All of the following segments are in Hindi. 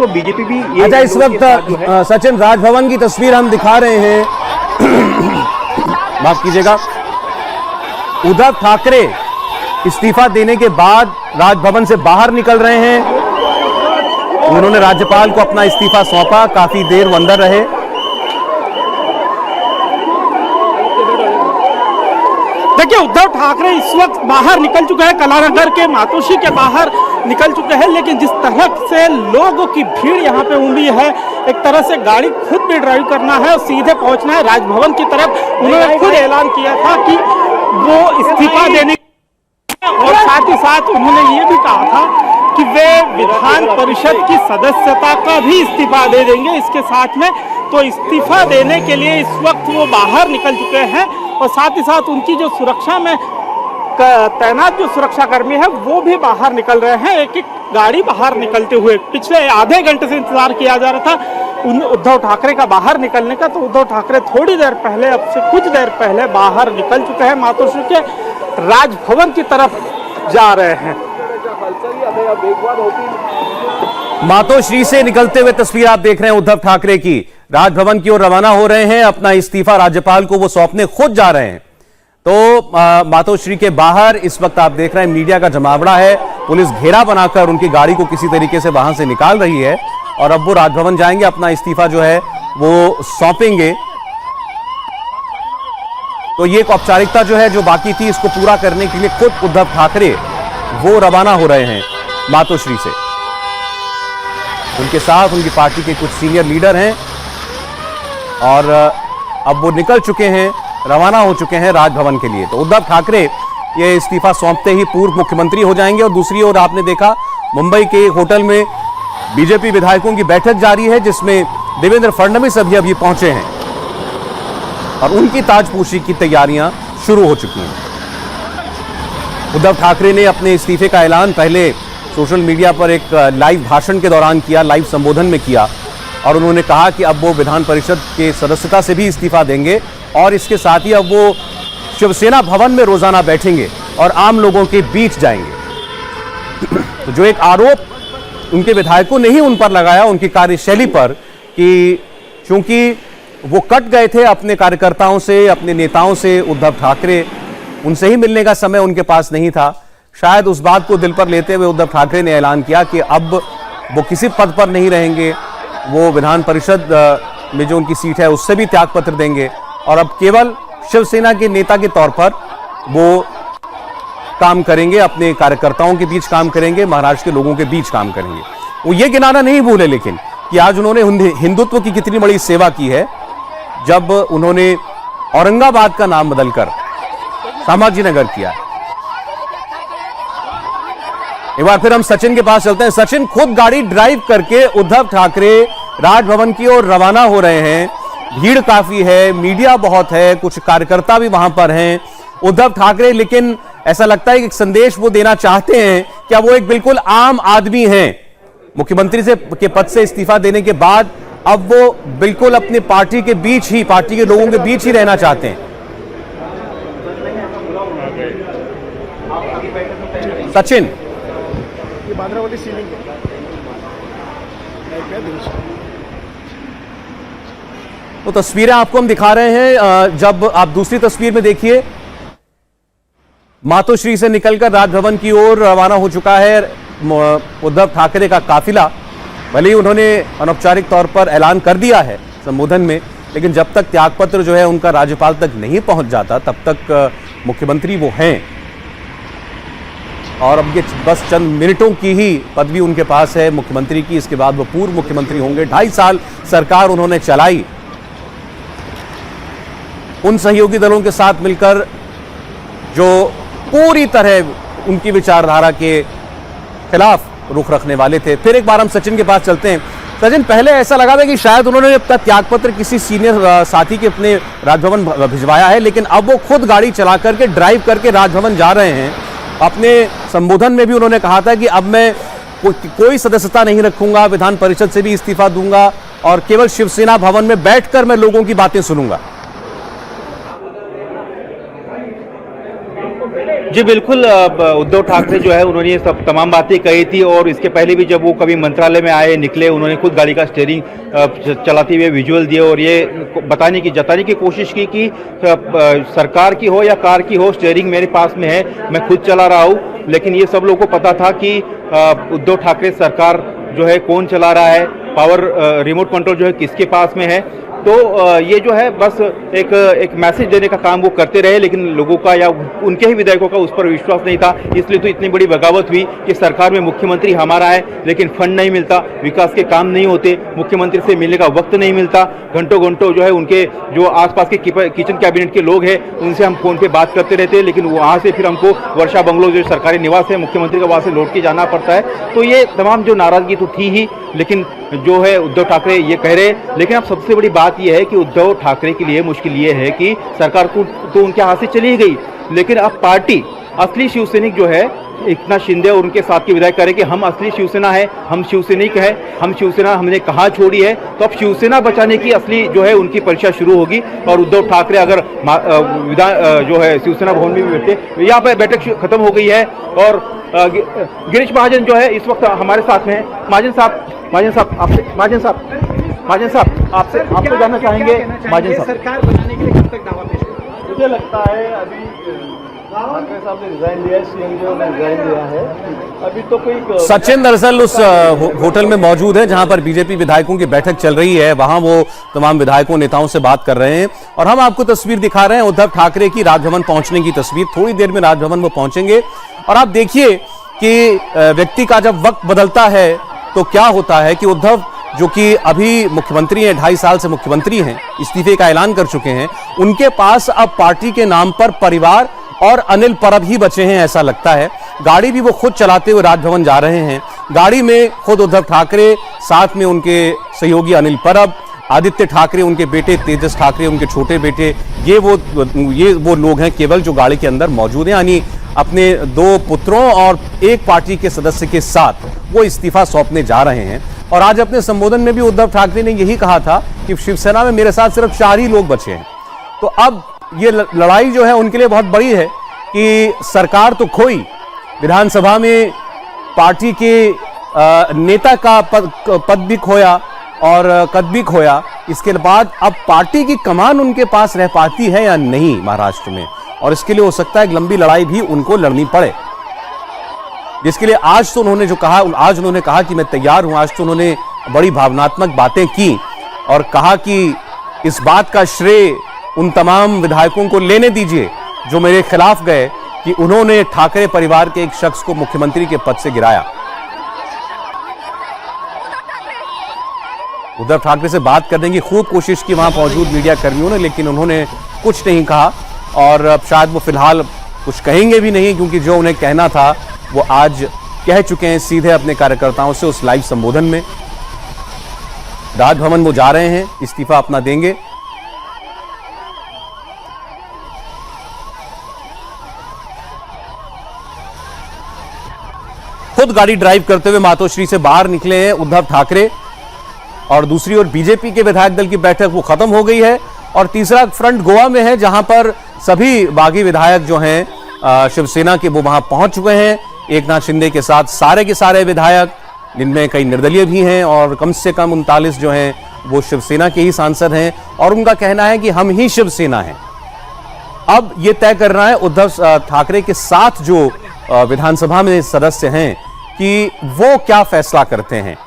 को बीजेपी भी अच्छा, इस वक्त सचिन राजभवन की तस्वीर हम दिखा रहे हैं। माफ कीजिएगा, उद्धव ठाकरे इस्तीफा देने के बाद राजभवन से बाहर निकल रहे हैं। उन्होंने राज्यपाल को अपना इस्तीफा सौंपा, काफी देर वो अंदर रहे। देखिए, उद्धव ठाकरे इस वक्त बाहर निकल चुके हैं, कलानगर के मातोश्री के बाहर निकल चुके हैं। लेकिन जिस तरह से लोगों की भीड़ यहाँ पे उमड़ी है, एक तरह से गाड़ी खुद भी ड्राइव करना है और सीधे पहुंचना है राजभवन की तरफ। उन्होंने खुद ऐलान किया था कि वो इस्तीफा देने, और साथ ही साथ उन्होंने ये भी कहा था कि वे विधान परिषद की सदस्यता का भी इस्तीफा दे देंगे इसके साथ में। तो इस्तीफा देने के लिए इस वक्त वो बाहर निकल चुके हैं और साथ ही साथ उनकी जो सुरक्षा में तैनात जो सुरक्षाकर्मी है वो भी बाहर निकल रहे हैं, एक एक गाड़ी बाहर निकलते हुए। पिछले आधे घंटे से इंतजार किया जा रहा था उद्धव ठाकरे का बाहर निकलने का, तो उद्धव ठाकरे थोड़ी देर पहले, अब से कुछ देर पहले बाहर निकल चुके हैं, मातोश्री के राजभवन की तरफ जा रहे हैं। मातोश्री से निकलते हुए तस्वीर आप देख रहे हैं उद्धव ठाकरे की, राजभवन की ओर रवाना हो रहे हैं। अपना इस्तीफा राज्यपाल को वो सौंपने खुद जा रहे हैं। तो मातोश्री के बाहर इस वक्त आप देख रहे हैं मीडिया का जमावड़ा है, पुलिस घेरा बनाकर उनकी गाड़ी को किसी तरीके से वहां से निकाल रही है और अब वो राजभवन जाएंगे, अपना इस्तीफा जो है वो सौंपेंगे। तो ये एक औपचारिकता जो है जो बाकी थी, इसको पूरा करने के लिए खुद उद्धव ठाकरे वो रवाना हो रहे हैं मातोश्री से। उनके साथ उनकी पार्टी के कुछ सीनियर लीडर हैं और अब वो निकल चुके हैं, रवाना हो चुके हैं राजभवन के लिए। तो उद्धव ठाकरे ये इस्तीफा सौंपते ही पूर्व मुख्यमंत्री हो जाएंगे। और दूसरी ओर आपने देखा मुंबई के होटल में बीजेपी विधायकों की बैठक जारी है, जिसमें देवेंद्र फडणवीस अभी पहुंचे हैं और उनकी ताजपोशी की तैयारियां शुरू हो चुकी हैं। उद्धव ठाकरे ने अपने इस्तीफे का ऐलान पहले सोशल मीडिया पर एक लाइव भाषण के दौरान किया, लाइव संबोधन में किया और उन्होंने कहा कि अब वो विधान परिषद के सदस्यता से भी इस्तीफा देंगे और इसके साथ ही अब वो शिवसेना भवन में रोजाना बैठेंगे और आम लोगों के बीच जाएंगे। तो जो एक आरोप उनके विधायकों ने ही उन पर लगाया, उनकी कार्यशैली पर, कि चूंकि वो कट गए थे अपने कार्यकर्ताओं से, अपने नेताओं से, उद्धव ठाकरे उनसे ही मिलने का समय उनके पास नहीं था। शायद उस बात को दिल पर लेते हुए उद्धव ठाकरे ने ऐलान किया कि अब वो किसी पद पर नहीं रहेंगे, वो विधान परिषद में जो उनकी सीट है उससे भी त्यागपत्र देंगे और अब केवल शिवसेना के नेता के तौर पर वो काम करेंगे, अपने कार्यकर्ताओं के बीच काम करेंगे, महाराष्ट्र के लोगों के बीच काम करेंगे। वो ये गिनाना नहीं भूले लेकिन कि आज उन्होंने हिंदुत्व की कितनी बड़ी सेवा की है, जब उन्होंने औरंगाबाद का नाम बदलकर संभाजीनगर किया। एक बार फिर हम सचिन के पास चलते हैं। सचिन, खुद गाड़ी ड्राइव करके उद्धव ठाकरे राजभवन की ओर रवाना हो रहे हैं। भीड़ काफी है, मीडिया बहुत है, कुछ कार्यकर्ता भी वहां पर हैं। उद्धव ठाकरे लेकिन ऐसा लगता है कि एक संदेश वो देना चाहते हैं कि वो एक बिल्कुल आम आदमी हैं। मुख्यमंत्री के पद से इस्तीफा देने के बाद अब वो बिल्कुल अपनी पार्टी के बीच ही, पार्टी के लोगों के बीच ही रहना चाहते हैं। सचिन, तो तस्वीरें आपको हम दिखा रहे हैं। जब आप दूसरी तस्वीर में देखिए, मातोश्री से निकलकर राजभवन की ओर रवाना हो चुका है उद्धव ठाकरे का काफिला। भले ही उन्होंने अनौपचारिक तौर पर ऐलान कर दिया है संबोधन में, लेकिन जब तक त्यागपत्र जो है उनका राज्यपाल तक नहीं पहुंच जाता तब तक मुख्यमंत्री वो हैं और अब ये बस चंद मिनटों की ही पदवी उनके पास है मुख्यमंत्री की। इसके बाद वो पूर्व मुख्यमंत्री होंगे। 2.5 साल सरकार उन्होंने चलाई, उन सहयोगी दलों के साथ मिलकर जो पूरी तरह उनकी विचारधारा के खिलाफ रुख रखने वाले थे। फिर एक बार हम सचिन के पास चलते हैं। सचिन, पहले ऐसा लगा था कि शायद उन्होंने अपना त्यागपत्र किसी सीनियर साथी के अपने राजभवन भिजवाया है, लेकिन अब वो खुद गाड़ी चला करके, ड्राइव करके राजभवन जा रहे हैं। अपने संबोधन में भी उन्होंने कहा था कि अब मैं कोई सदस्यता नहीं रखूंगा, विधान परिषद से भी इस्तीफा दूंगा और केवल शिवसेना भवन में बैठकर मैं लोगों की बातें सुनूंगा। जी बिल्कुल, उद्धव ठाकरे जो है उन्होंने ये सब तमाम बातें कही थी और इसके पहले भी जब वो कभी मंत्रालय में आए निकले उन्होंने खुद गाड़ी का स्टीयरिंग चलाते हुए विजुअल दिए और ये जताने की कोशिश की कि सरकार की हो या कार की हो स्टीयरिंग मेरे पास में है, मैं खुद चला रहा हूँ। लेकिन ये सब लोगों को पता था कि उद्धव ठाकरे सरकार जो है कौन चला रहा है, पावर रिमोट कंट्रोल जो है किसके पास में है। तो ये जो है बस एक मैसेज देने का काम वो करते रहे, लेकिन लोगों का या उनके ही विधायकों का उस पर विश्वास नहीं था। इसलिए तो इतनी बड़ी बगावत हुई कि सरकार में मुख्यमंत्री हमारा है लेकिन फंड नहीं मिलता, विकास के काम नहीं होते, मुख्यमंत्री से मिलने का वक्त नहीं मिलता। घंटों घंटों जो है उनके जो आसपास के किचन कैबिनेट के लोग हैं उनसे हम फोन पे बात करते रहते हैं, लेकिन वहाँ से फिर हमको वर्षा बंगलो जो सरकारी निवास है मुख्यमंत्री का वहाँ से लौट के जाना पड़ता है। तो ये तमाम जो नाराजगी तो थी ही, लेकिन जो है उद्धव ठाकरे ये कह रहे हैं। लेकिन अब सबसे बड़ी बात यह है कि उद्धव ठाकरे के लिए मुश्किल ये है कि सरकार को तो उनके हाथ से चली गई, लेकिन अब पार्टी असली शिवसैनिक जो है एकनाथ शिंदे और उनके साथ के विधायक करें कि हम असली शिवसेना है, हम शिवसैनिक है, हम शिवसेना हमने कहाँ छोड़ी है। तो अब शिवसेना बचाने की असली जो है उनकी परीक्षा शुरू होगी। और उद्धव ठाकरे अगर जो है शिवसेना भवन में भी बैठे, यहाँ पर बैठक खत्म हो गई है और गिरीश महाजन जो है इस वक्त हमारे साथ में है। महाजन साहब आपसे जानना चाहेंगे महाजन साहब, सरकार बनाने के लिए कब तक दावा पेश करें? मुझे लगता है अभी ठाकरे साहब ने रिजाइन दिया है, सीएम ने रिजाइन दिया है, अभी तो कोई सचिन दरअसल उस होटल में मौजूद है जहां पर बीजेपी विधायकों की बैठक चल रही है। वहां वो तमाम विधायकों नेताओं से बात कर रहे हैं और हम आपको तस्वीर दिखा रहे हैं उद्धव ठाकरे की राजभवन पहुंचने की तस्वीर। थोड़ी देर में राजभवन वो पहुंचेंगे और आप देखिए कि व्यक्ति का जब वक्त बदलता है तो क्या होता है कि उद्धव जो कि अभी मुख्यमंत्री हैं, 2.5 साल से मुख्यमंत्री हैं, इस्तीफे का ऐलान कर चुके हैं, उनके पास अब पार्टी के नाम पर परिवार और अनिल परब ही बचे हैं ऐसा लगता है। गाड़ी भी वो खुद चलाते हुए राजभवन जा रहे हैं। गाड़ी में खुद उद्धव ठाकरे, साथ में उनके सहयोगी अनिल परब, आदित्य ठाकरे उनके बेटे, तेजस ठाकरे उनके छोटे बेटे, ये वो लोग हैं केवल जो गाड़ी के अंदर मौजूद हैं। यानी अपने 2 पुत्रों और एक पार्टी के सदस्य के साथ वो इस्तीफा सौंपने जा रहे हैं। और आज अपने संबोधन में भी उद्धव ठाकरे ने यही कहा था कि शिवसेना में मेरे साथ सिर्फ 4 ही लोग बचे हैं। तो अब ये लड़ाई जो है उनके लिए बहुत बड़ी है कि सरकार तो खोई, विधानसभा में पार्टी के नेता का पद भी खोया और कद भी खोया। इसके बाद अब पार्टी की कमान उनके पास रह पाती है या नहीं महाराष्ट्र में, और इसके लिए हो सकता है एक लंबी लड़ाई भी उनको लड़नी पड़े। जिसके लिए आज तो उन्होंने जो कहा, आज उन्होंने कहा कि मैं तैयार हूं। आज तो उन्होंने बड़ी भावनात्मक बातें की और कहा कि इस बात का श्रेय उन तमाम विधायकों को लेने दीजिए जो मेरे खिलाफ गए कि उन्होंने ठाकरे परिवार के एक शख्स को मुख्यमंत्री के पद से गिराया। उद्धव ठाकरे से बात करने की खूब कोशिश की वहां मौजूद मीडिया कर्मियों ने, लेकिन उन्होंने कुछ नहीं कहा और अब शायद वो फिलहाल कुछ कहेंगे भी नहीं, क्योंकि जो उन्हें कहना था वो आज कह चुके हैं सीधे अपने कार्यकर्ताओं से उस लाइव संबोधन में। राजभवन वो जा रहे हैं, इस्तीफा अपना देंगे। खुद गाड़ी ड्राइव करते हुए मातोश्री से बाहर निकले हैं उद्धव ठाकरे। और दूसरी ओर बीजेपी के विधायक दल की बैठक वो खत्म हो गई है और तीसरा फ्रंट गोवा में है, जहां पर सभी बागी विधायक जो हैं शिवसेना के वो वहां पहुंच चुके हैं। एकनाथ शिंदे के साथ सारे के सारे विधायक, जिनमें कई निर्दलीय भी हैं और कम से कम 39 जो हैं वो शिवसेना के ही सांसद हैं और उनका कहना है कि हम ही शिवसेना हैं। अब ये तय करना है उद्धव ठाकरे के साथ जो विधानसभा में सदस्य हैं कि वो क्या फैसला करते हैं।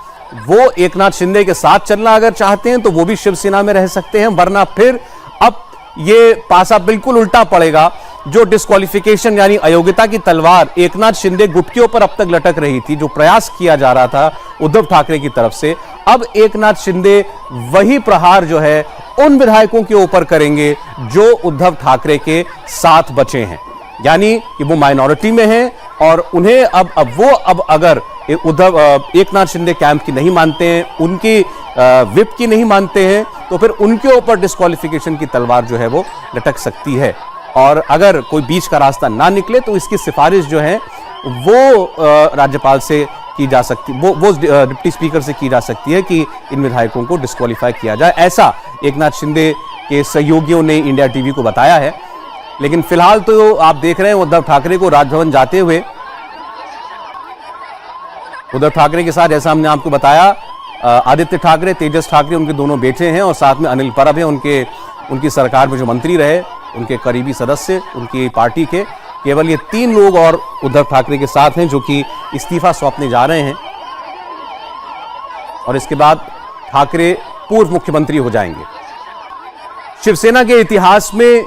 वो एकनाथ शिंदे के साथ चलना अगर चाहते हैं तो वो भी शिवसेना में रह सकते हैं, वरना फिर अब ये पासा बिल्कुल उल्टा पड़ेगा। जो डिस्क्वालिफिकेशन यानी अयोग्यता की तलवार एकनाथ शिंदे गुट के ऊपर अब तक लटक रही थी, जो प्रयास किया जा रहा था उद्धव ठाकरे की तरफ से, अब एकनाथ शिंदे वही प्रहार जो है उन विधायकों के ऊपर करेंगे जो उद्धव ठाकरे के साथ बचे हैं। यानी कि वो माइनॉरिटी में हैं और उन्हें अब अगर उद्धव एकनाथ शिंदे कैंप की नहीं मानते हैं, उनकी विप की नहीं मानते हैं, तो फिर उनके ऊपर डिस्क्वालिफिकेशन की तलवार जो है वो लटक सकती है। और अगर कोई बीच का रास्ता ना निकले तो इसकी सिफारिश जो है वो राज्यपाल से की जा सकती, वो डिप्टी स्पीकर से की जा सकती है कि इन विधायकों को डिस्क्वालीफाई किया जाए। ऐसा एकनाथ शिंदे के सहयोगियों ने इंडिया टीवी को बताया है। लेकिन फिलहाल तो आप देख रहे हैं उद्धव ठाकरे को राजभवन जाते हुए। उद्धव ठाकरे के साथ जैसा हमने आपको बताया आदित्य ठाकरे, तेजस ठाकरे उनके दोनों बेटे हैं और साथ में अनिल परब है, उनकी सरकार में जो मंत्री रहे, उनके करीबी सदस्य, उनकी पार्टी के। केवल ये 3 लोग और उद्धव ठाकरे के साथ हैं जो कि इस्तीफा सौंपने जा रहे हैं और इसके बाद ठाकरे पूर्व मुख्यमंत्री हो जाएंगे। शिवसेना के इतिहास में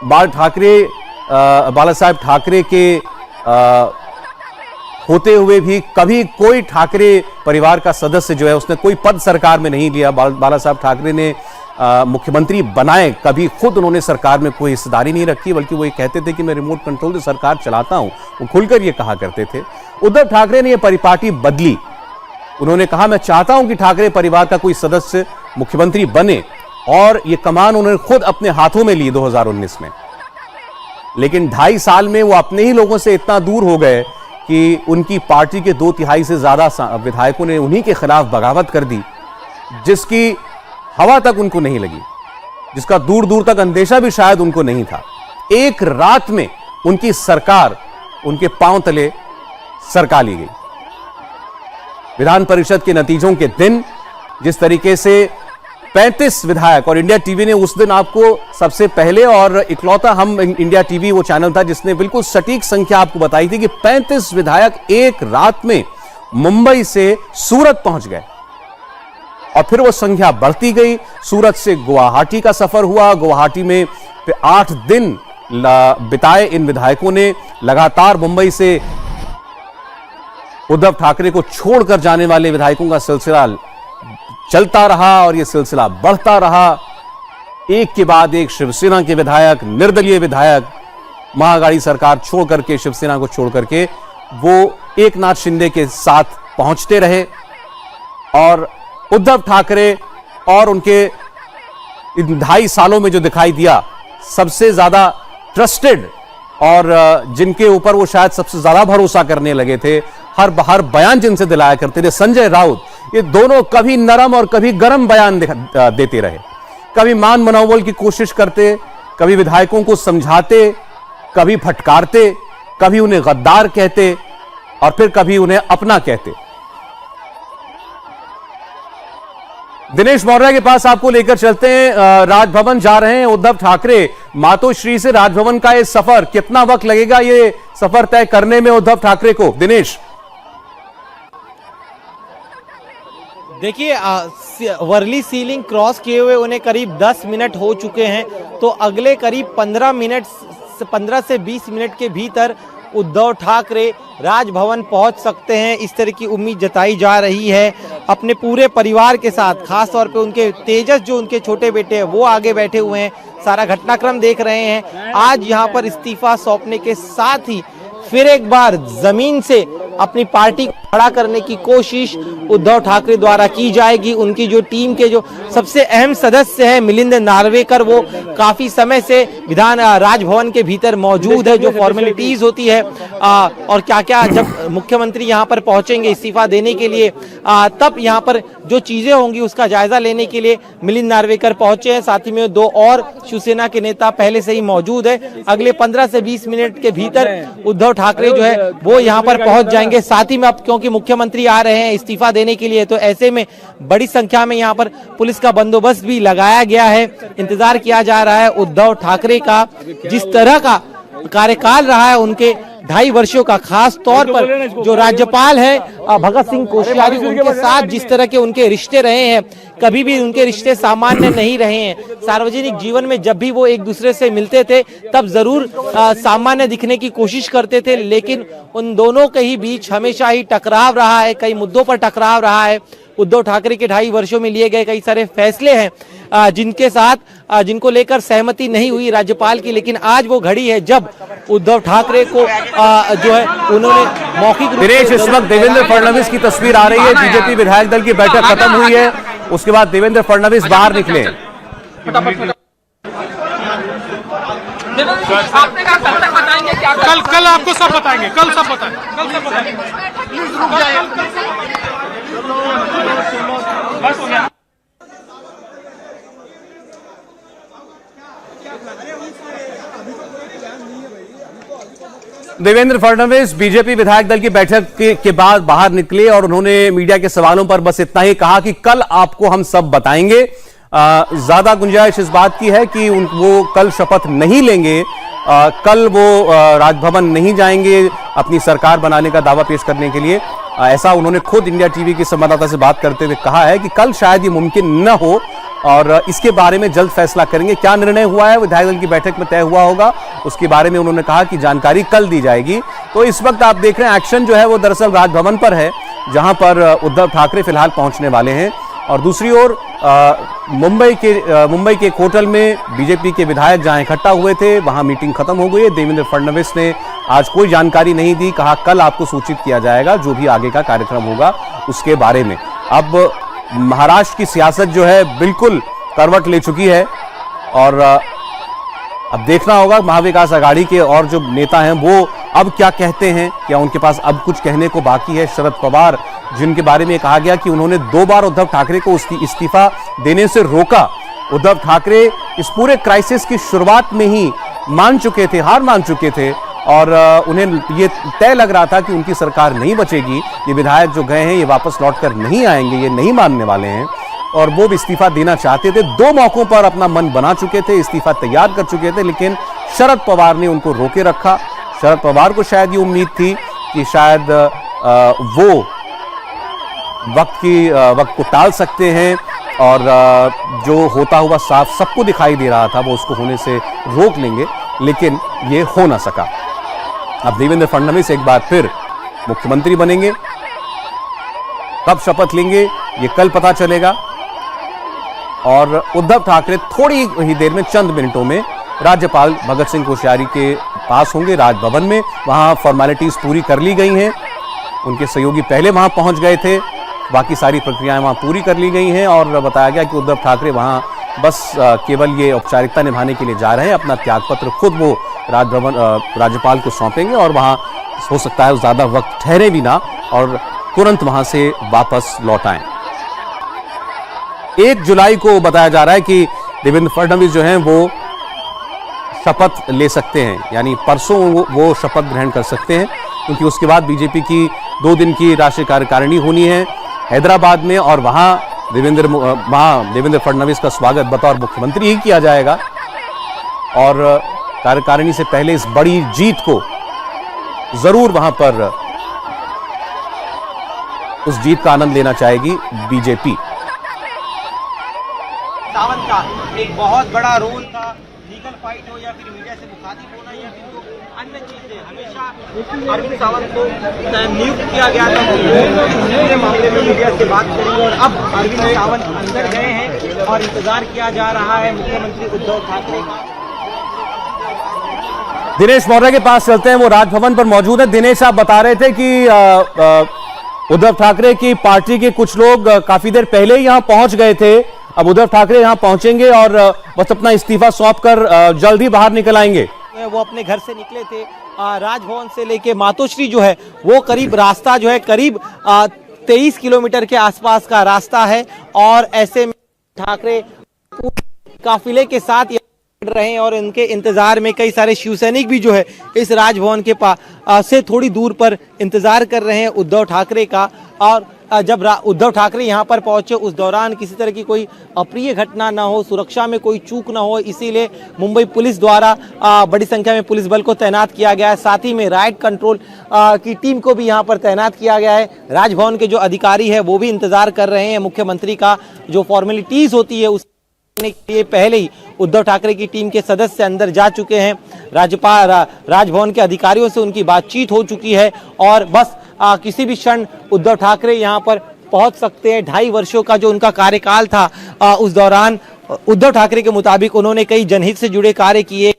बाला साहब ठाकरे के होते हुए भी कभी कोई ठाकरे परिवार का सदस्य जो है उसने कोई पद सरकार में नहीं लिया। बाला साहब ठाकरे ने मुख्यमंत्री बनाए, कभी खुद उन्होंने सरकार में कोई हिस्सेदारी नहीं रखी, बल्कि वो ये कहते थे कि मैं रिमोट कंट्रोल से सरकार चलाता हूं, वो खुलकर ये कहा करते थे। उद्धव ठाकरे ने ये परिपाटी बदली। उन्होंने कहा मैं चाहता हूं कि ठाकरे परिवार का कोई सदस्य मुख्यमंत्री बने और ये कमान उन्होंने खुद अपने हाथों में ली 2019 में। लेकिन 2.5 साल में वो अपने ही लोगों से इतना दूर हो गए कि उनकी पार्टी के 2/3 से ज्यादा विधायकों ने उन्हीं के खिलाफ बगावत कर दी, जिसकी हवा तक उनको नहीं लगी, जिसका दूर दूर तक अंदेशा भी शायद उनको नहीं था। एक रात में उनकी सरकार उनके पांव तले सरका ली गई। विधान परिषद के नतीजों के दिन जिस तरीके से 35 विधायक, और इंडिया टीवी ने उस दिन आपको सबसे पहले और इकलौता इंडिया टीवी वो चैनल था जिसने बिल्कुल सटीक संख्या आपको बताई थी कि 35 विधायक एक रात में मुंबई से सूरत पहुंच गए और फिर वो संख्या बढ़ती गई। सूरत से गुवाहाटी का सफर हुआ, गुवाहाटी में 8 दिन बिताए इन विधायकों ने। लगातार मुंबई से उद्धव ठाकरे को छोड़कर जाने वाले विधायकों का सिलसिला चलता रहा और यह सिलसिला बढ़ता रहा। एक के बाद एक शिवसेना के विधायक, निर्दलीय विधायक महाअघाड़ी सरकार छोड़ करके, शिवसेना को छोड़ करके वो एकनाथ शिंदे के साथ पहुंचते रहे और उद्धव ठाकरे और उनके इन 2.5 सालों में जो दिखाई दिया सबसे ज्यादा ट्रस्टेड और जिनके ऊपर वो शायद सबसे ज्यादा भरोसा करने लगे थे, हर बयान जिनसे दिलाया करते थे, संजय राउत, ये दोनों कभी नरम और कभी गरम बयान देते रहे। कभी मान मनोबल की कोशिश करते, कभी विधायकों को समझाते, कभी फटकारते, कभी उन्हें गद्दार कहते और फिर कभी उन्हें अपना कहते। दिनेश मौर्य के पास आपको लेकर चलते हैं। राजभवन जा रहे हैं उद्धव ठाकरे। मातोश्री से राजभवन का ये सफर, कितना वक्त लगेगा ये सफर तय करने में उद्धव ठाकरे को? दिनेश, देखिए, वर्ली सीलिंग क्रॉस किए हुए उन्हें करीब 10 मिनट हो चुके हैं, तो अगले करीब 15 से 20 मिनट के भीतर उद्धव ठाकरे राजभवन पहुंच सकते हैं, इस तरह की उम्मीद जताई जा रही है। अपने पूरे परिवार के साथ, खास तौर पे उनके तेजस जो उनके छोटे बेटे हैं वो आगे बैठे हुए हैं, सारा घटनाक्रम देख रहे हैं। आज यहां पर इस्तीफा सौंपने के साथ ही फिर एक बार जमीन से अपनी पार्टी को खड़ा करने की कोशिश उद्धव ठाकरे द्वारा की जाएगी। उनकी जो टीम के जो सबसे अहम सदस्य हैं मिलिंद नार्वेकर, वो काफी समय से राजभवन के भीतर मौजूद है। जो फॉर्मेलिटीज होती है और क्या क्या, जब मुख्यमंत्री यहां पर पहुंचेंगे इस्तीफा देने के लिए, तब यहां पर जो चीजें होंगी उसका जायजा लेने के लिए मिलिंद नार्वेकर पहुंचे हैं। साथ ही में 2 और शिवसेना के नेता पहले से ही मौजूद है। अगले 15 से 20 मिनट के भीतर उद्धव ठाकरे जो है वो यहां पर पहुंच जाएंगे। साथ ही में अब क्योंकि मुख्यमंत्री आ रहे हैं इस्तीफा देने के लिए, तो ऐसे में बड़ी संख्या में यहां पर पुलिस का बंदोबस्त भी लगाया गया है। इंतजार किया जा रहा है उद्धव ठाकरे का, जिस तरह का कार्यकाल रहा है उनके 2.5 वर्षों का, खास तौर पर जो राज्यपाल है भगत सिंह कोश्यारी, उनके साथ जिस तरह के उनके रिश्ते रहे हैं, कभी भी उनके रिश्ते सामान्य नहीं रहे हैं। सार्वजनिक जीवन में जब भी वो एक दूसरे से मिलते थे तब जरूर सामान्य दिखने की कोशिश करते थे, लेकिन उन दोनों के ही बीच हमेशा ही टकराव रहा है, कई मुद्दों पर टकराव रहा है। उद्धव ठाकरे के 2.5 वर्षों में लिए गए कई सारे फैसले हैं जिनको लेकर सहमति नहीं हुई राज्यपाल की, लेकिन आज वो घड़ी है जब उद्धव ठाकरे को जो है उन्होंने मौखिक रूप दिनेश, इस वक्त देवेंद्र फडणवीस की तस्वीर आ रही है। बीजेपी विधायक दल की बैठक खत्म हुई है, उसके बाद देवेंद्र फडणवीस बाहर निकले। कल आपको सब बताएंगे, कल सब बताएंगे। देवेंद्र फडणवीस बीजेपी विधायक दल की बैठक के बाद बाहर निकले और उन्होंने मीडिया के सवालों पर बस इतना ही कहा कि कल आपको हम सब बताएंगे। ज्यादा गुंजाइश इस बात की है कि वो कल शपथ नहीं लेंगे, कल वो राजभवन नहीं जाएंगे अपनी सरकार बनाने का दावा पेश करने के लिए। ऐसा उन्होंने खुद इंडिया टीवी के संवाददाता से बात करते हुए कहा है कि कल शायद ये मुमकिन न हो और इसके बारे में जल्द फैसला करेंगे। क्या निर्णय हुआ है विधायक दल की बैठक में तय हुआ होगा, उसके बारे में उन्होंने कहा कि जानकारी कल दी जाएगी। तो इस वक्त आप देख रहे हैं एक्शन जो है वो दरअसल राजभवन पर है, जहां पर उद्धव ठाकरे फिलहाल पहुंचने वाले हैं। और दूसरी ओर मुंबई के एक होटल में बीजेपी के विधायक जहां इकट्ठा हुए थे वहां मीटिंग खत्म हो गई है। देवेंद्र फडणवीस ने आज कोई जानकारी नहीं दी, कहा कल आपको सूचित किया जाएगा जो भी आगे का कार्यक्रम होगा उसके बारे में। अब महाराष्ट्र की सियासत जो है बिल्कुल करवट ले चुकी है और अब देखना होगा महाविकास आघाड़ी के और जो नेता हैं वो अब क्या कहते हैं, क्या उनके पास अब कुछ कहने को बाकी है। शरद पवार जिनके बारे में कहा गया कि उन्होंने 2 बार उद्धव ठाकरे को इस्तीफा देने से रोका। उद्धव ठाकरे इस पूरे क्राइसिस की शुरुआत में ही मान चुके थे, हार मान चुके थे और उन्हें ये तय लग रहा था कि उनकी सरकार नहीं बचेगी, ये विधायक जो गए हैं ये वापस लौटकर नहीं आएंगे, ये नहीं मानने वाले हैं और वो भी इस्तीफा देना चाहते थे। 2 मौकों पर अपना मन बना चुके थे, इस्तीफा तैयार कर चुके थे, लेकिन शरद पवार ने उनको रोके रखा। शरद पवार को शायद ये उम्मीद थी कि शायद वो वक्त को टाल सकते हैं और जो होता हुआ साफ सबको दिखाई दे रहा था वो उसको होने से रोक लेंगे, लेकिन ये हो ना सका। अब देवेंद्र फडणवीस एक बार फिर मुख्यमंत्री बनेंगे, कब शपथ लेंगे ये कल पता चलेगा और उद्धव ठाकरे थोड़ी ही देर में, चंद मिनटों में राज्यपाल भगत सिंह कोश्यारी के पास होंगे राजभवन में। वहां फॉर्मेलिटीज पूरी कर ली गई हैं, उनके सहयोगी पहले वहां पहुंच गए थे, बाकी सारी प्रक्रियाएं वहां पूरी कर ली गई हैं और बताया गया कि उद्धव ठाकरे वहां बस केवल ये औपचारिकता निभाने के लिए जा रहे हैं। अपना त्यागपत्र खुद वो राज्यपाल को सौंपेंगे और वहां हो सकता है ज्यादा वक्त ठहरे भी ना और तुरंत वहां से वापस लौट आएं। 1 जुलाई को बताया जा रहा है कि देवेंद्र फडणवीस जो हैं वो शपथ ले सकते हैं, यानी परसों वो शपथ ग्रहण कर सकते हैं, क्योंकि उसके बाद बीजेपी की 2 दिन की राष्ट्रीय कार्यकारिणी होनी है हैदराबाद में और वहां देवेंद्र फडणवीस का स्वागत बतौर मुख्यमंत्री ही किया जाएगा और कार्यकारिणी से पहले इस बड़ी जीत को जरूर वहां पर उस जीत का आनंद लेना चाहेगी बीजेपी। सावंत का एक बहुत बड़ा रोल था, लीगल फाइट हो या फिर मीडिया से मुखातिब होना या फिर तो अन्य चीजें, हमेशा अरविंद सावंत को नियुक्त किया गया था पूरे मामले में मीडिया से बात करेंगे और अब अरविंद सावंत अंदर गए हैं और इंतजार किया जा रहा है मुख्यमंत्री उद्धव ठाकरे का। दिनेश मौर्य के पास चलते हैं, वो राजभवन पर मौजूद है। दिनेश, आप बता रहे थे कि उद्धव ठाकरे की पार्टी के कुछ लोग काफी देर पहले ही यहां पहुंच गए थे, अब उद्धव ठाकरे यहां पहुंचेंगे और बस अपना इस्तीफा सौंपकर जल्द ही बाहर निकल आएंगे। वो अपने घर से निकले थे, राजभवन से लेके मातोश्री जो है वो करीब रास्ता जो है करीब 23 किलोमीटर के आसपास का रास्ता है और ऐसे में ठाकरे काफिले के साथ रहे हैं और इनके इंतजार में कई सारे शिवसैनिक भी जो है इस राजभवन के पास से थोड़ी दूर पर इंतजार कर रहे हैं उद्धव ठाकरे का। और जब उद्धव ठाकरे यहां पर पहुंचे उस दौरान किसी तरह की कोई अप्रिय घटना ना हो, सुरक्षा में कोई चूक ना हो, इसीलिए मुंबई पुलिस द्वारा बड़ी संख्या में पुलिस बल को तैनात किया गया है। साथ ही में राइट कंट्रोल की टीम को भी यहां पर तैनात किया गया है। राजभवन के जो अधिकारी है वो भी इंतजार कर रहे हैं मुख्यमंत्री का जो फॉर्मेलिटीज होती है उस के लिए पहले ही उद्धव ठाकरे की टीम के सदस्य अंदर जा चुके हैं। राज्यपाल राजभवन के अधिकारियों से उनकी बातचीत हो चुकी है और बस किसी भी क्षण उद्धव ठाकरे यहां पर पहुंच सकते हैं। 2.5 वर्षों का जो उनका कार्यकाल था उस दौरान उद्धव ठाकरे के मुताबिक उन्होंने कई जनहित से जुड़े कार्य किए,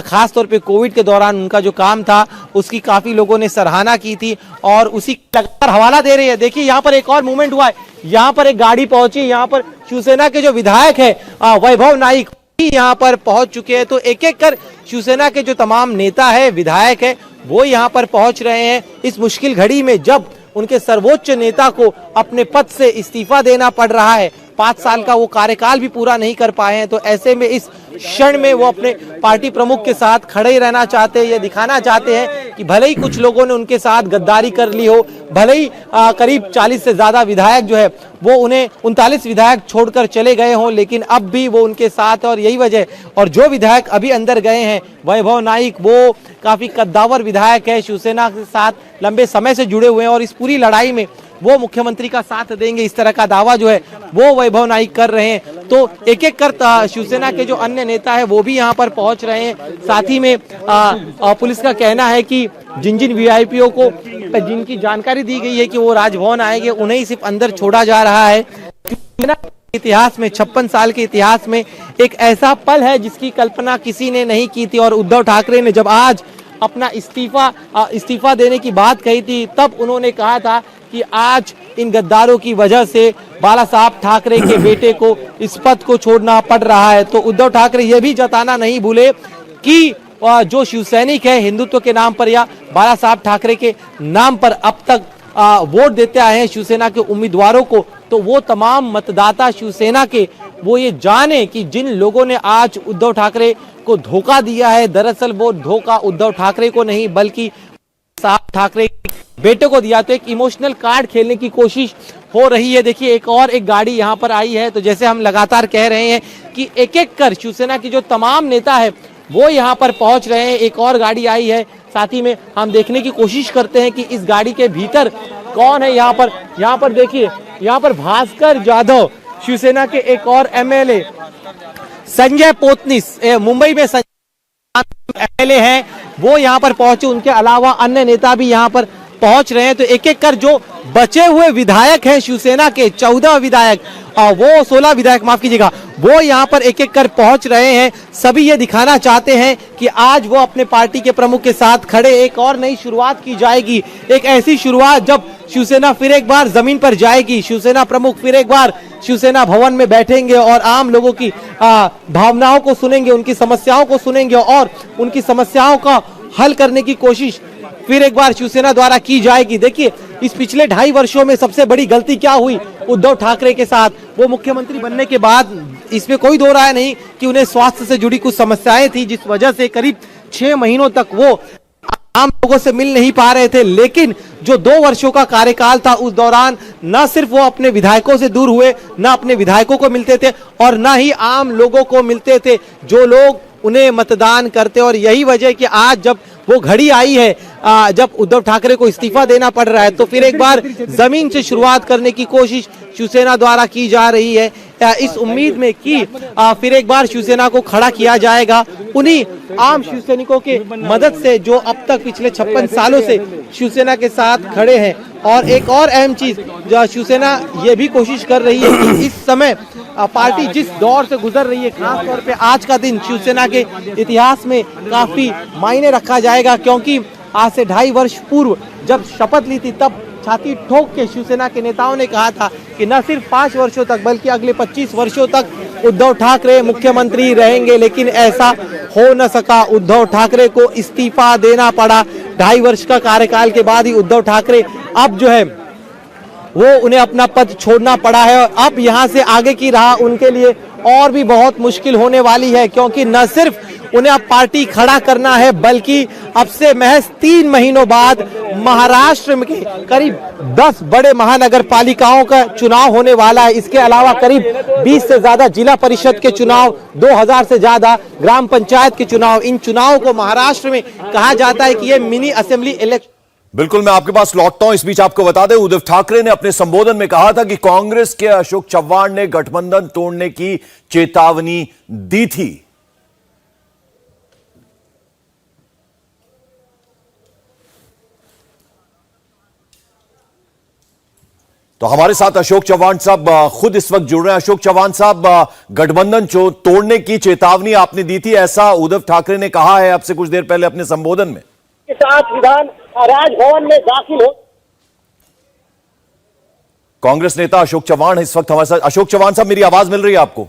खास तौर पे कोविड के दौरान उनका जो काम था उसकी काफी लोगों ने सराहना की थी और उसी लगातार हवाला दे रही है। देखिए यहाँ पर एक और मूवमेंट हुआ है, यहाँ पर एक गाड़ी पहुंची, यहाँ पर शिवसेना के जो विधायक है वैभव नाइक यहाँ पर पहुंच चुके हैं। तो एक एक कर शिवसेना के जो तमाम नेता है विधायक है वो यहाँ पर पहुंच रहे हैं इस मुश्किल घड़ी में जब उनके सर्वोच्च नेता को अपने पद से इस्तीफा देना पड़ रहा है। 5 साल का वो कार्यकाल भी पूरा नहीं कर पाए हैं। तो ऐसे में इस क्षण में वो अपने पार्टी प्रमुख के साथ खड़े ही रहना चाहते हैं, ये दिखाना चाहते हैं कि भले ही कुछ लोगों ने उनके साथ गद्दारी कर ली हो, भले ही करीब 40 से ज्यादा विधायक जो है वो उन्हें 39 विधायक छोड़कर चले गए हों, लेकिन अब भी वो उनके साथ है। और यही वजह, और जो विधायक अभी अंदर गए हैं वैभव नाईक, वो काफी कद्दावर विधायक है, शिवसेना के साथ लंबे समय से जुड़े हुए हैं और इस पूरी लड़ाई में वो मुख्यमंत्री का साथ देंगे, इस तरह का दावा जो है वो वैभव नाईक कर रहे हैं। तो एक एक कर शिवसेना के जो अन्य नेता है वो भी यहाँ पर पहुंच रहे हैं। साथ ही में पुलिस का कहना है कि जिन जिन वीआईपीओ को जिनकी जानकारी दी गई है कि वो राजभवन आएंगे, उन्हें ही सिर्फ अंदर छोड़ा जा रहा है। इतिहास में 56 साल के इतिहास में एक ऐसा पल है जिसकी कल्पना किसी ने नहीं की थी। और उद्धव ठाकरे ने जब आज अपना इस्तीफा देने की बात कही थी, तब उन्होंने कहा था कि आज इन गद्दारों की वजह से बाला साहब ठाकरे के बेटे को इस पद को छोड़ना पड़ रहा है। तो उद्धव ठाकरे ये भी जताना नहीं भूले कि जो शिवसैनिक है हिंदुत्व के नाम पर या बाला साहब ठाकरे के नाम पर अब तक वोट देते आए हैं शिवसेना के उम्मीदवारों को, तो वो तमाम मतदाता शिवसेना के वो ये जाने कि जिन लोगों ने आज उद्धव ठाकरे को धोखा दिया है, दरअसल वो धोखा उद्धव ठाकरे को नहीं बल्कि साहब ठाकरे बेटे को दिया। तो एक इमोशनल कार्ड खेलने की कोशिश हो रही है। देखिए एक गाड़ी यहाँ पर आई है। तो जैसे हम लगातार कह रहे हैं कि एक एक कर शिवसेना की जो तमाम नेता है वो यहाँ पर पहुंच रहे हैं। एक और गाड़ी आई है। साथ ही में हम देखने की कोशिश करते हैं कि इस गाड़ी के भीतर कौन है। यहाँ पर देखिए, यहाँ पर भास्कर जाधव, शिवसेना के एक और एमएलए संजय पोतनीस, मुंबई में एमएलए हैं, वो यहाँ पर पहुंचे। उनके अलावा अन्य नेता भी यहाँ पर पहुंच रहे हैं। तो एक एक कर जो बचे हुए विधायक हैं शिवसेना के 14 विधायक, वो 16 विधायक माफ कीजिएगा, वो यहाँ पर एक एक कर पहुंच रहे हैं। सभी ये दिखाना चाहते हैं कि आज वो अपने पार्टी के प्रमुख के साथ खड़े। एक और नई शुरुआत की जाएगी, एक ऐसी शुरुआत जब शिवसेना फिर एक बार जमीन पर जाएगी, शिवसेना प्रमुख फिर एक बार शिवसेना भवन में बैठेंगे और आम लोगों की भावनाओं को सुनेंगे, उनकी समस्याओं को सुनेंगे और उनकी समस्याओं का हल करने की कोशिश फिर एक बार शिवसेना द्वारा की जाएगी। देखिए इस पिछले 2.5 वर्षों में सबसे बड़ी गलती क्या हुई उद्धव ठाकरे के साथ, वो मुख्यमंत्री बनने के बाद, इसमें कोई दो राय नहीं कि उन्हें स्वास्थ्य से जुड़ी कुछ समस्याएं थी जिस वजह से करीब 6 महीनों तक वो आम लोगों से मिल नहीं पा रहे थे। लेकिन जो 2 वर्षों का कार्यकाल था उस दौरान न सिर्फ वो अपने विधायकों से दूर हुए, न अपने विधायकों को मिलते थे और न ही आम लोगों को मिलते थे जो लोग उन्हें मतदान करते। और यही वजह कि आज जब वो घड़ी आई है, जब उद्धव ठाकरे को इस्तीफा देना पड़ रहा है, तो फिर एक बार जमीन से शुरुआत करने की कोशिश शिवसेना द्वारा की जा रही है, इस उम्मीद में कि फिर एक बार शिवसेना को खड़ा किया जाएगा उन्हीं आम शिवसैनिकों के मदद से जो अब तक पिछले 56 सालों से शिवसेना के साथ खड़े हैं। और एक और अहम चीज जो शिवसेना ये भी कोशिश कर रही है कि इस समय पार्टी जिस दौर से गुजर रही है, खास तौर पे आज का दिन शिवसेना के इतिहास में काफी मायने रखा जाएगा, क्योंकि आज से 2.5 वर्ष पूर्व जब शपथ ली थी तब छाती ठोक के शिवसेना के नेताओं ने कहा था कि न सिर्फ 5 वर्षों तक बल्कि अगले 25 वर्षों तक उद्धव ठाकरे मुख्यमंत्री रहेंगे। लेकिन ऐसा हो न सका, उद्धव ठाकरे को इस्तीफा देना पड़ा। 2.5 वर्ष का कार्यकाल के बाद ही उद्धव ठाकरे अब जो है वो उन्हें अपना पद छोड़ना पड़ा है। और अब यहाँ से आगे की राह उनके लिए और भी बहुत मुश्किल होने वाली है, क्योंकि न सिर्फ उन्हें अब पार्टी खड़ा करना है बल्कि अब से महज 3 महीनों बाद महाराष्ट्र में करीब 10 बड़े महानगर पालिकाओं का चुनाव होने वाला है। इसके अलावा करीब 20 से ज्यादा जिला परिषद के चुनाव, 2000 से ज्यादा ग्राम पंचायत के चुनाव। इन चुनावों को महाराष्ट्र में कहा जाता है कि ये मिनी असेंबली इलेक्शन। बिल्कुल, मैं आपके पास लौटता हूं। इस बीच आपको बता दें, उद्धव ठाकरे ने अपने संबोधन में कहा था कि कांग्रेस के अशोक चव्हाण ने गठबंधन तोड़ने की चेतावनी दी थी। तो हमारे साथ अशोक चव्हाण साहब खुद इस वक्त जुड़ रहे हैं। अशोक चव्हाण साहब, गठबंधन तोड़ने की चेतावनी आपने दी थी, ऐसा उद्धव ठाकरे ने कहा है आपसे कुछ देर पहले अपने संबोधन में। के साथ विधान राजभवन में दाखिल हो। कांग्रेस नेता अशोक चव्हाण इस वक्त हमारे साथ। अशोक चव्हाण साहब, मेरी आवाज मिल रही है आपको?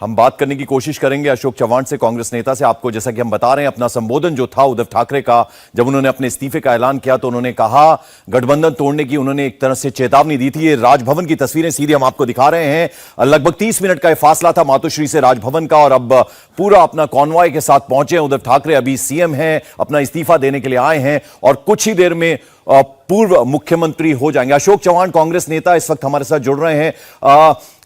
हम बात करने की कोशिश करेंगे अशोक चव्हाण से, कांग्रेस नेता से। आपको जैसा कि हम बता रहे हैं, अपना संबोधन जो था उद्धव ठाकरे का, जब उन्होंने अपने इस्तीफे का ऐलान किया तो उन्होंने कहा, गठबंधन तोड़ने की उन्होंने एक तरह से चेतावनी दी थी। ये राजभवन की तस्वीरें सीधे हम आपको दिखा रहे हैं। लगभग 30 मिनट का यह फासला था मातोश्री से राजभवन का, और अब पूरा अपना कॉन्वॉय के साथ पहुंचे हैं उद्धव ठाकरे। अभी सीएम हैं, अपना इस्तीफा देने के लिए आए हैं और कुछ ही देर में पूर्व मुख्यमंत्री हो जाएंगे। अशोक चव्हाण कांग्रेस नेता इस वक्त हमारे साथ जुड़ रहे हैं।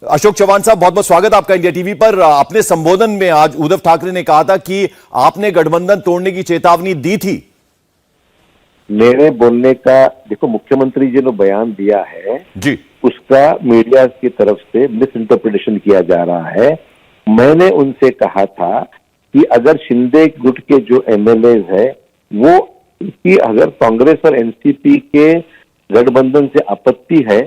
अशोक चव्हाण साहब, बहुत बहुत स्वागत आपका इंडिया टीवी पर। अपने संबोधन में आज उद्धव ठाकरे ने कहा था कि आपने गठबंधन तोड़ने की चेतावनी दी थी। मेरे बोलने का, देखो, मुख्यमंत्री जी ने बयान दिया है जी, उसका मीडिया की तरफ से मिस इंटरप्रिटेशन किया जा रहा है। मैंने उनसे कहा था कि अगर शिंदे गुट के जो एमएलए है वो कि अगर कांग्रेस और एनसीपी के गठबंधन से आपत्ति है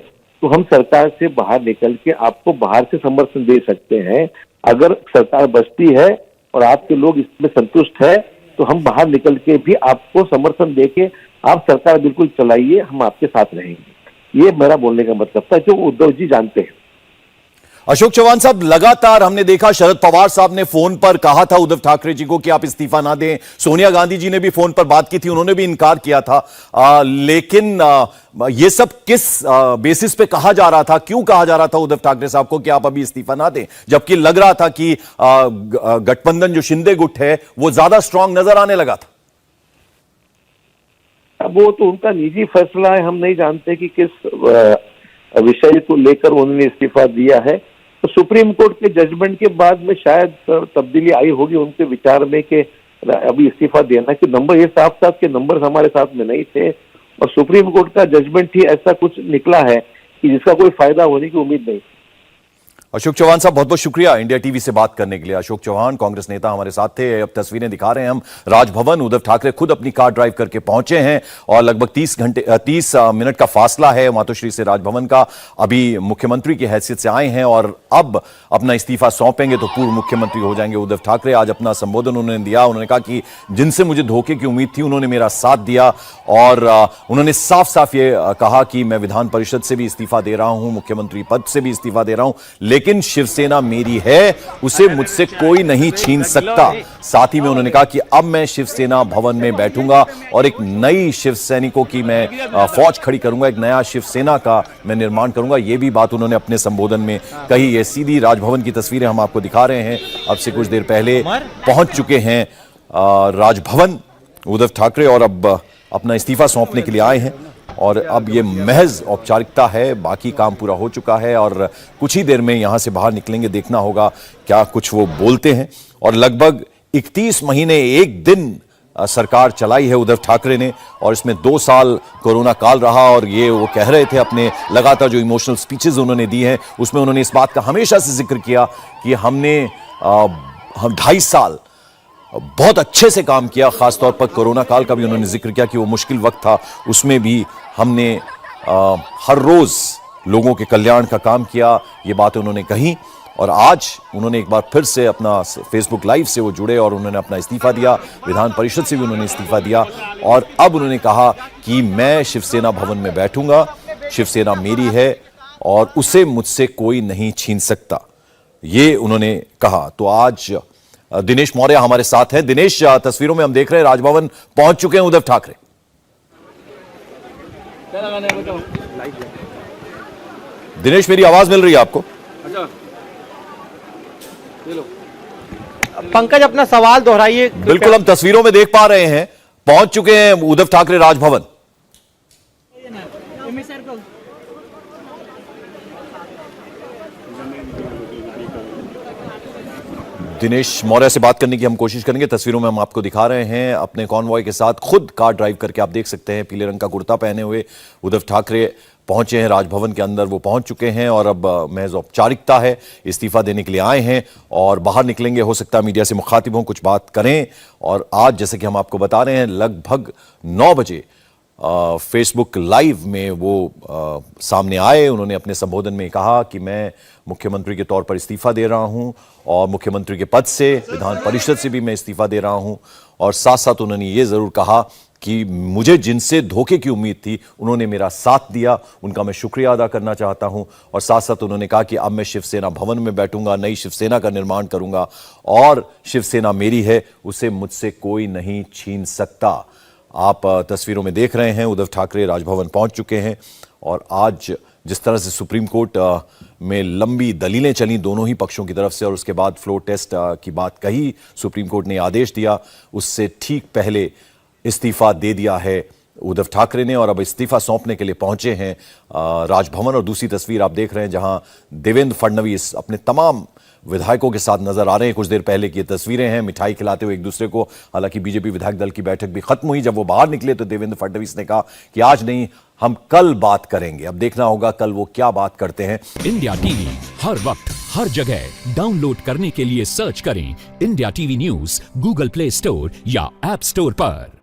तो हम सरकार से बाहर निकल के आपको बाहर से समर्थन दे सकते हैं। अगर सरकार बचती है और आपके लोग इसमें संतुष्ट है तो हम बाहर निकल के भी आपको समर्थन देके आप सरकार बिल्कुल चलाइए, हम आपके साथ रहेंगे। ये मेरा बोलने का मतलब था, जो उद्धव जी जानते हैं। अशोक चव्हाण साहब, लगातार हमने देखा शरद पवार साहब ने फोन पर कहा था उद्धव ठाकरे जी को कि आप इस्तीफा ना दें। सोनिया गांधी जी ने भी फोन पर बात की थी, उन्होंने भी इनकार किया था। लेकिन ये सब किस बेसिस पे कहा जा रहा था, क्यों कहा जा रहा था उद्धव ठाकरे साहब को कि आप अभी इस्तीफा ना दें, जबकि लग रहा था कि गठबंधन जो शिंदे गुट है वो ज्यादा स्ट्रांग नजर आने लगा था? अब वो तो उनका निजी फैसला है, हम नहीं जानते कि किस विषय को लेकर उन्होंने इस्तीफा दिया है। तो सुप्रीम कोर्ट के जजमेंट के बाद में शायद तब्दीली आई होगी उनके विचार में कि अभी इस्तीफा देना कि नंबर, ये साफ साफ के नंबर हमारे साथ में नहीं थे और सुप्रीम कोर्ट का जजमेंट ही ऐसा कुछ निकला है कि जिसका कोई फायदा होने की उम्मीद नहीं। अशोक चव्हाण साहब, बहुत बहुत शुक्रिया इंडिया टीवी से बात करने के लिए। अशोक चव्हाण कांग्रेस नेता हमारे साथ थे। अब तस्वीरें दिखा रहे हैं हम राजभवन। उद्धव ठाकरे खुद अपनी कार ड्राइव करके पहुंचे हैं और लगभग 30 मिनट का फासला है मातोश्री से राजभवन का। अभी मुख्यमंत्री की हैसियत से आए हैं और अब अपना इस्तीफा सौंपेंगे तो पूर्व मुख्यमंत्री हो जाएंगे उद्धव ठाकरे। आज अपना संबोधन उन्होंने दिया। उन्होंने कहा कि जिनसे मुझे धोखे की उम्मीद थी उन्होंने मेरा साथ दिया और उन्होंने साफ साफ ये कहा कि मैं विधान परिषद से भी इस्तीफा दे रहा हूं, मुख्यमंत्री पद से भी इस्तीफा दे रहा हूं, लेकिन शिवसेना मेरी है, उसे मुझसे कोई नहीं छीन सकता। साथ ही में उन्होंने कहा कि अब मैं शिवसेना भवन में बैठूंगा और एक नई शिव सैनिकों की मैं फौज खड़ी करूंगा, एक नया शिवसेना का मैं निर्माण करूंगा। यह भी बात उन्होंने अपने संबोधन में कही। ये सीधी राजभवन की तस्वीरें हम आपको दिखा रहे हैं। अब से कुछ देर पहले पहुंच चुके हैं राजभवन उद्धव ठाकरे और अब अपना इस्तीफा सौंपने के लिए आए हैं और अब ये महज औपचारिकता है, बाकी काम पूरा हो चुका है और कुछ ही देर में यहां से बाहर निकलेंगे। देखना होगा क्या कुछ वो बोलते हैं। और लगभग 31 महीने 1 दिन सरकार चलाई है उद्धव ठाकरे ने और इसमें 2 साल कोरोना काल रहा और ये वो कह रहे थे अपने लगातार जो इमोशनल स्पीचेस उन्होंने दी हैं उसमें उन्होंने इस बात का हमेशा से जिक्र किया कि हम 2.5 साल बहुत अच्छे से काम किया। खासतौर पर कोरोना काल का भी उन्होंने जिक्र किया कि वो मुश्किल वक्त था, उसमें भी हमने हर रोज लोगों के कल्याण का काम किया। ये बातें उन्होंने कही और आज उन्होंने एक बार फिर से अपना फेसबुक लाइव से वो जुड़े और उन्होंने अपना इस्तीफा दिया। विधान परिषद से भी उन्होंने इस्तीफा दिया और अब उन्होंने कहा कि मैं शिवसेना भवन में बैठूंगा, शिवसेना मेरी है और उसे मुझसे कोई नहीं छीन सकता, ये उन्होंने कहा। तो आज दिनेश मौर्य हमारे साथ हैं। दिनेश, तस्वीरों में हम देख रहे हैं राजभवन पहुंच चुके हैं उद्धव ठाकरे। दिनेश, मेरी आवाज मिल रही है आपको? पंकज, अपना सवाल दोहराइए। बिल्कुल, हम तस्वीरों में देख पा रहे हैं पहुंच चुके हैं उद्धव ठाकरे राजभवन। दिनेश मौर्य से बात करने की हम कोशिश करेंगे। तस्वीरों में हम आपको दिखा रहे हैं अपने कॉन्वॉय के साथ खुद कार ड्राइव करके। आप देख सकते हैं पीले रंग का कुर्ता पहने हुए उद्धव ठाकरे पहुंचे हैं राजभवन के अंदर। वो पहुंच चुके हैं और अब महज औपचारिकता है, इस्तीफा देने के लिए आए हैं और बाहर निकलेंगे। हो सकता है मीडिया से मुखातिब हों, कुछ बात करें। और आज जैसे कि हम आपको बता रहे हैं लगभग 9 बजे फेसबुक लाइव में वो सामने आए। उन्होंने अपने संबोधन में कहा कि मैं मुख्यमंत्री के तौर पर इस्तीफा दे रहा हूं और मुख्यमंत्री के पद से, विधान परिषद से भी मैं इस्तीफा दे रहा हूं और साथ साथ उन्होंने ये जरूर कहा कि मुझे जिनसे धोखे की उम्मीद थी उन्होंने मेरा साथ दिया, उनका मैं शुक्रिया अदा करना चाहता हूं। और साथ साथ उन्होंने कहा कि अब मैं शिवसेना भवन में बैठूंगा, नई शिवसेना का निर्माण करूंगा और शिवसेना मेरी है, उसे मुझसे कोई नहीं छीन सकता। आप तस्वीरों में देख रहे हैं उद्धव ठाकरे राजभवन पहुंच चुके हैं और आज जिस तरह से सुप्रीम कोर्ट में लंबी दलीलें चली दोनों ही पक्षों की तरफ से और उसके बाद फ्लोर टेस्ट की बात कही, सुप्रीम कोर्ट ने आदेश दिया, उससे ठीक पहले इस्तीफा दे दिया है उद्धव ठाकरे ने और अब इस्तीफा सौंपने के लिए पहुंचे हैं राजभवन। और दूसरी तस्वीर आप देख रहे हैं जहां देवेंद्र फडणवीस अपने तमाम विधायकों के साथ नजर आ रहे हैं। कुछ देर पहले की ये तस्वीरें हैं, मिठाई खिलाते हुए एक दूसरे को। हालांकि बीजेपी विधायक दल की बैठक भी खत्म हुई, जब वो बाहर निकले तो देवेंद्र फडणवीस ने कहा कि आज नहीं, हम कल बात करेंगे। अब देखना होगा कल वो क्या बात करते हैं। इंडिया टीवी हर वक्त हर जगह डाउनलोड करने के लिए सर्च करें India TV news Google play store या ऐप स्टोर पर।